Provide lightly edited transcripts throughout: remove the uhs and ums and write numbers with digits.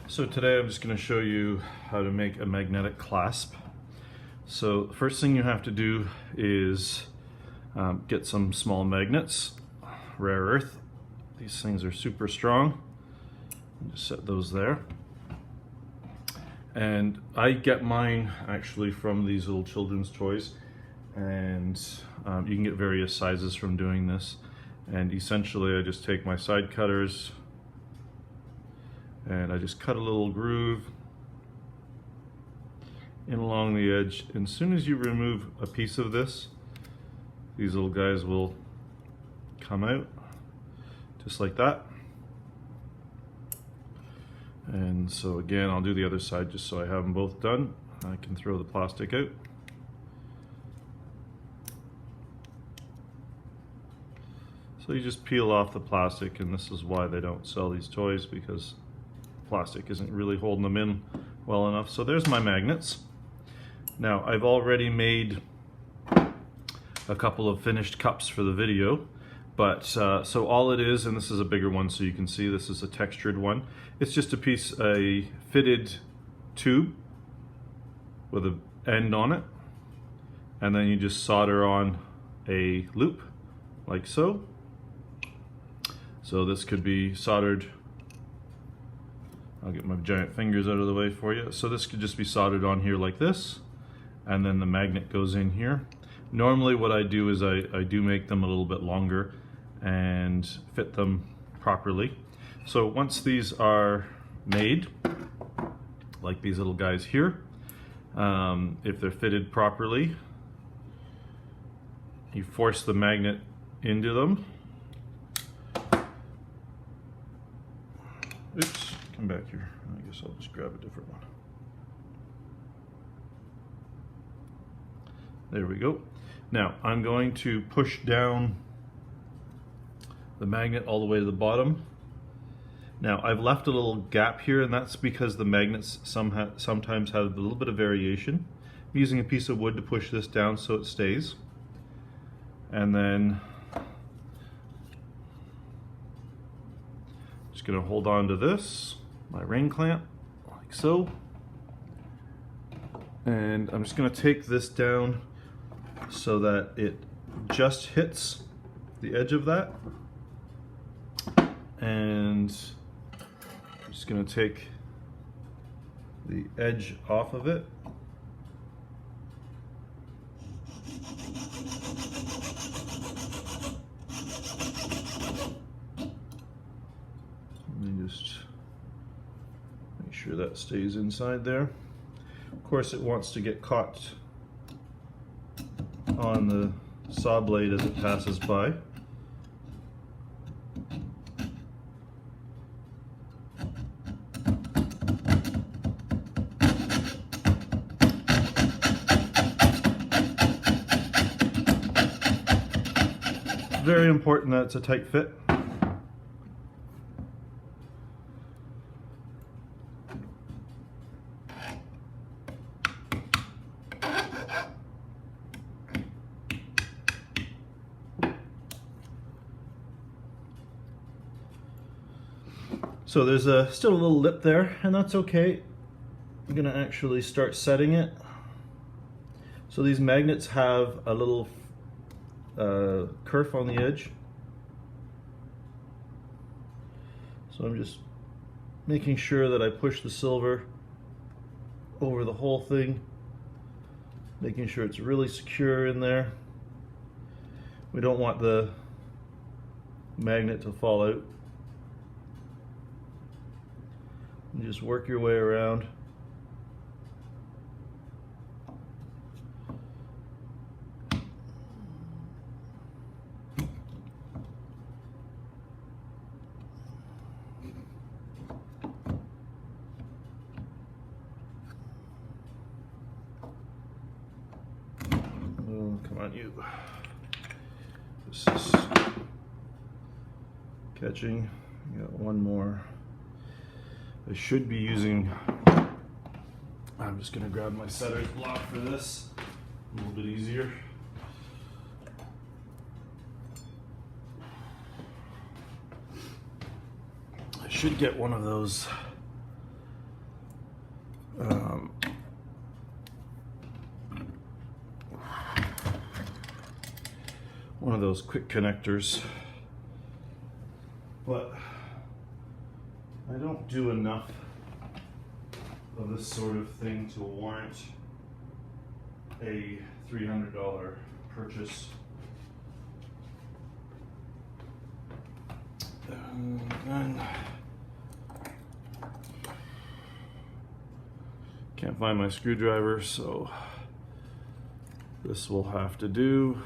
So today I'm just going to show you how to make a magnetic clasp. So the first thing you have to do is get some small magnets, rare earth. These things are super strong. Just set those there. And I get mine actually from these little children's toys, and you can get various sizes from doing this. And essentially I just take my side cutters and I just cut a little groove in along the edge. And as soon as you remove a piece of this, these little guys will come out just like that. And so again, I'll do the other side just so I have them both done. I can throw the plastic out. So you just peel off the plastic, and this is why they don't sell these toys, because plastic isn't really holding them in well enough. So there's my magnets. Now I've already made a couple of finished cups for the video, but so all it is, and this is a bigger one so you can see, this is a textured one. It's just a fitted tube with an end on it, and then you just solder on a loop like so. So this could be soldered, I'll get my giant fingers out of the way for you. So this could just be soldered on here like this, and then the magnet goes in here. Normally what I do is I do make them a little bit longer and fit them properly. So once these are made, like these little guys here, if they're fitted properly, you force the magnet into them. Oops, come back here. I guess I'll just grab a different one. There we go. Now I'm going to push down the magnet all the way to the bottom. Now I've left a little gap here, and that's because the magnets sometimes have a little bit of variation. I'm using a piece of wood to push this down so it stays. And then just going to hold on to this, my ring clamp, like so. And I'm just going to take this down so that it just hits the edge of that. And I'm just going to take the edge off of it. Let me just make sure that stays inside there. Of course, it wants to get caught on the saw blade as it passes by. Very important that it's a tight fit. So there's still a little lip there, and that's okay. I'm gonna actually start setting it. So these magnets have a little kerf on the edge. So I'm just making sure that I push the silver over the whole thing, making sure it's really secure in there. We don't want the magnet to fall out. And just work your way around. Oh, come on, you. This is catching. I got one more. I should be using, I'm just going to grab my setter's block for this, a little bit easier. I should get one of those one of those quick connectors, but I don't do enough of this sort of thing to warrant a $300 purchase. And can't find my screwdriver, so this will have to do.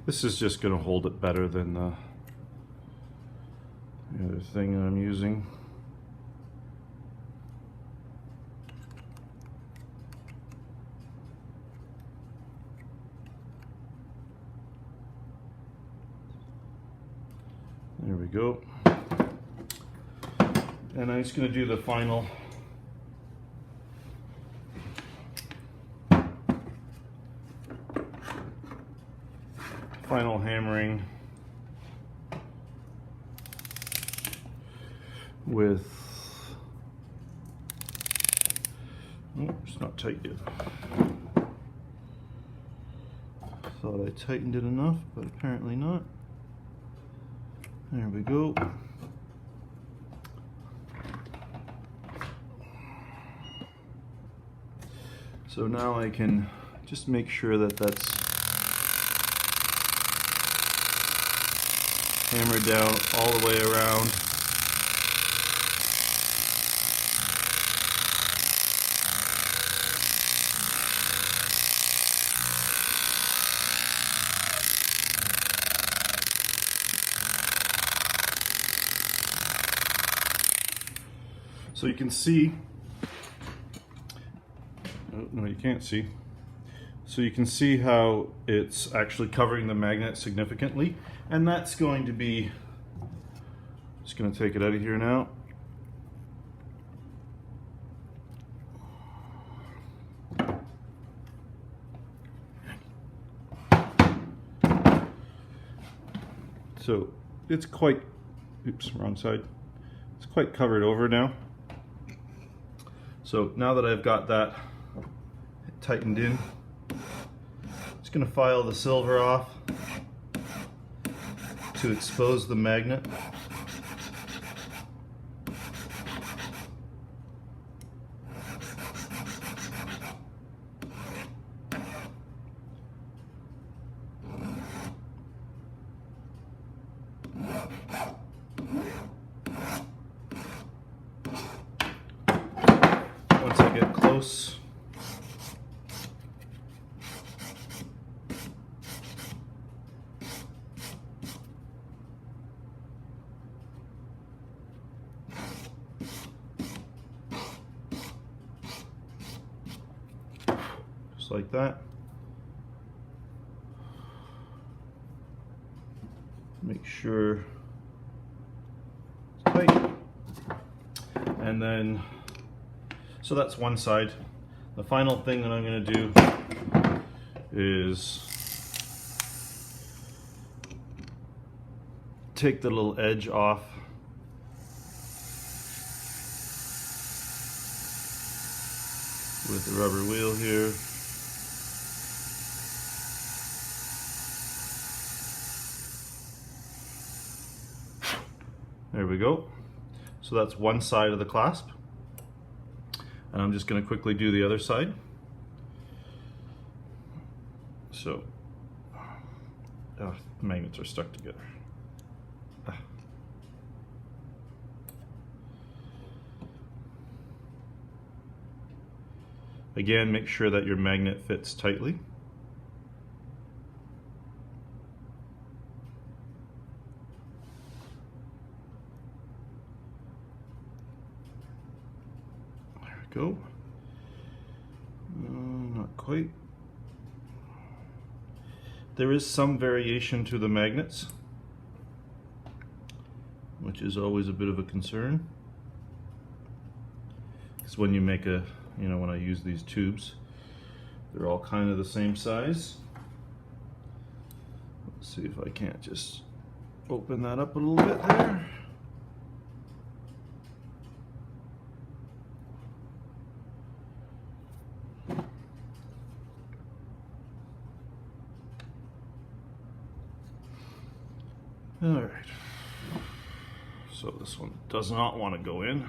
This is just going to hold it better than the other thing that I'm using. There we go. And I'm just going to do the final hammering with, oh, it's not tight yet. Thought I tightened it enough, but apparently not. There we go. So now I can just make sure that that's hammered down all the way around. So you can see, oh, no, you can't see. So you can see how it's actually covering the magnet significantly, and that's going to be, just going to take it out of here now. So it's quite, oops, wrong side. It's quite covered over now. So now that I've got that tightened in, just going to file the silver off to expose the magnet. Once I get close, just like that. Make sure it's tight. And then, so that's one side. The final thing that I'm going to do is take the little edge off with the rubber wheel here. There we go. So that's one side of the clasp. And I'm just going to quickly do the other side. So, the magnets are stuck together. Again, make sure that your magnet fits tightly. There we go. Not quite. There is some variation to the magnets. which is always a bit of a concern. Because when you make a, when I use these tubes, they're all kind of the same size. Let's see if I can't just open that up a little bit there. All right, so this one does not want to go in.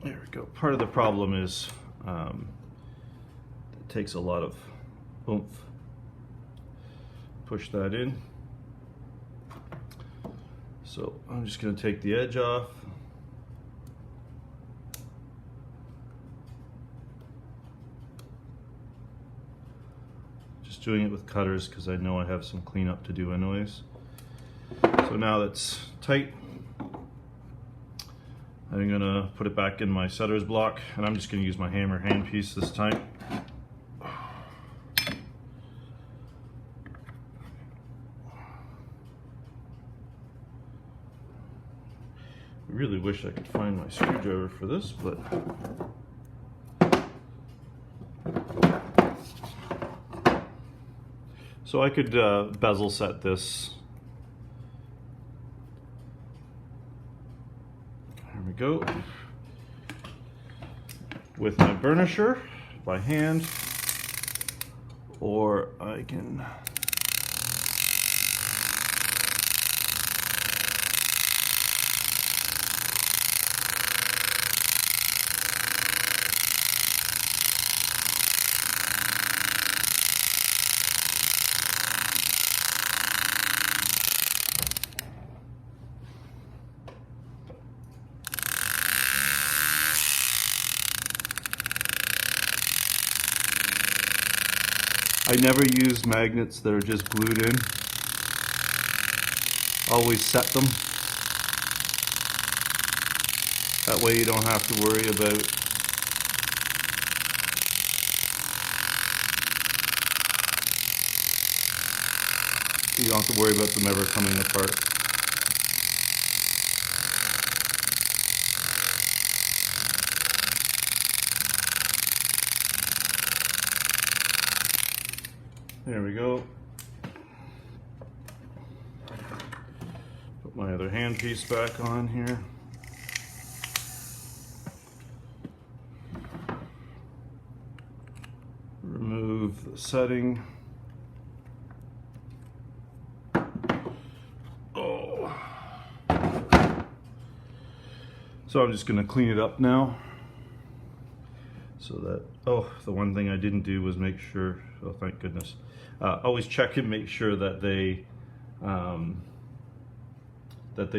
There we go. Part of the problem is it takes a lot of oomph. Push that in. So I'm just going to take the edge off. Just doing it with cutters because I know I have some cleanup to do anyways. So now that's tight, I'm gonna put it back in my setter's block, and I'm just gonna use my hammer handpiece this time. I really wish I could find my screwdriver for this, but so I could bezel set this. There we go. With my burnisher by hand, or I can I never use magnets that are just glued in. Always set them. That way you don't have to worry about them ever coming apart. There we go. Put my other handpiece back on here. Remove the setting. Oh. So I'm just going to clean it up now. So that, the one thing I didn't do was make sure, thank goodness. Always check and make sure that they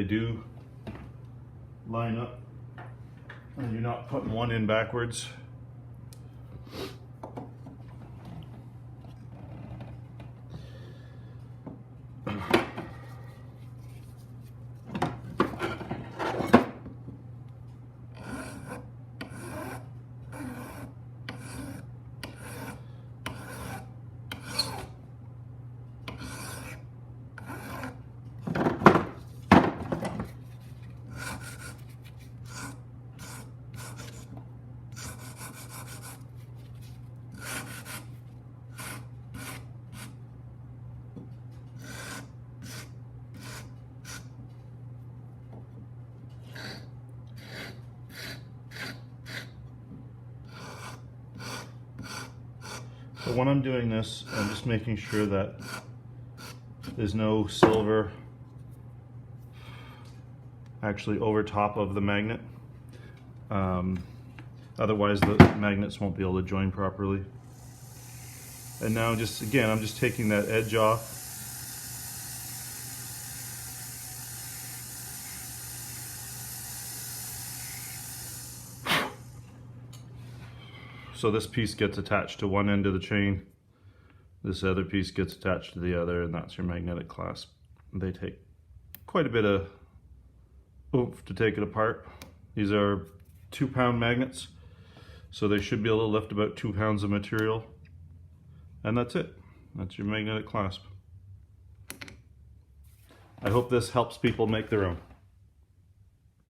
do line up and you're not putting one in backwards. So when I'm doing this, I'm just making sure that there's no silver actually over top of the magnet. Otherwise the magnets won't be able to join properly. And now I'm just taking that edge off. So this piece gets attached to one end of the chain, this other piece gets attached to the other, and that's your magnetic clasp. They take quite a bit of oomph to take it apart. These are 2-pound magnets, so they should be able to lift about 2 pounds of material. And that's it. That's your magnetic clasp. I hope this helps people make their own.